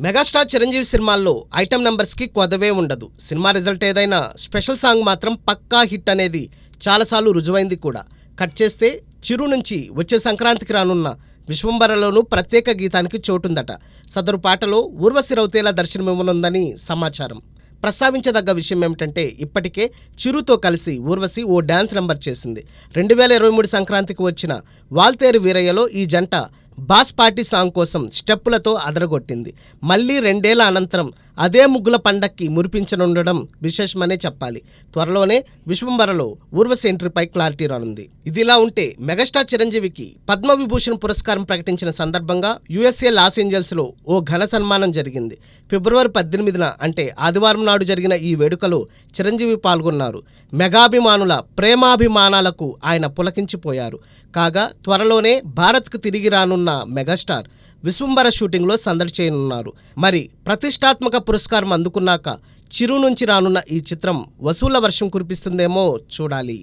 Megastar Chiranjeevi సినిమాల్లో item నెంబర్స్కి కొదవే ఉండదు. సినిమా రిజల్ట్ ఏదైనా స్పెషల్ సాంగ్ మాత్రం పక్కా హిట్ అనేది చాలాసార్లు రుజువైంది కూడా. కట్ చేస్తే చిరు నుంచి వచ్చే సంక్రాంతికి రానున్న విశ్వంబరలోనూ ప్రత్యేక గీతానికి చోటుందట. సదరు పాటలో ఊర్వశి రౌతేలా దర్శనమివ్వనుందని సమాచారం. ప్రస్తావించదగ్గ విషయం ఏమిటంటే, ఇప్పటికే చిరుతో కలిసి ఊర్వశి ఓ డ్యాన్స్ నెంబర్ చేసింది. 2023 సంక్రాంతికి వచ్చిన వాల్తేరు వీరయ్యలో ఈ జంట బాస్ పార్టీ సాంగ్ కోసం స్టెప్పులతో అదరగొట్టింది. మళ్ళీ 2 ఏళ్ల అనంతరం అదే ముగ్గుల పండక్కి మురిపించనుండడం విశేషమనే చెప్పాలి. త్వరలోనే విశ్వంబరలో ఊర్వశి ఎంట్రీపై క్లారిటీ రానుంది. ఇదిలా ఉంటే మెగాస్టార్ చిరంజీవికి పద్మవిభూషణ్ పురస్కారం ప్రకటించిన సందర్భంగా USA లాస్ ఏంజల్స్లో ఓ ఘన సన్మానం జరిగింది. ఫిబ్రవరి 18న అంటే ఆదివారం నాడు జరిగిన ఈ వేడుకలో చిరంజీవి పాల్గొన్నారు. మెగాభిమానుల ప్రేమాభిమానాలకు ఆయన పులకించిపోయారు. కాగా త్వరలోనే భారత్కు తిరిగి రానున్న మెగాస్టార్ విశ్వంబర షూటింగ్లో సందడి చేయనున్నారు. మరి ప్రతిష్టాత్మక పురస్కారం అందుకున్నాక చిరు నుంచి రానున్న ఈ చిత్రం వసూళ్ల వర్షం కురిపిస్తుందేమో చూడాలి.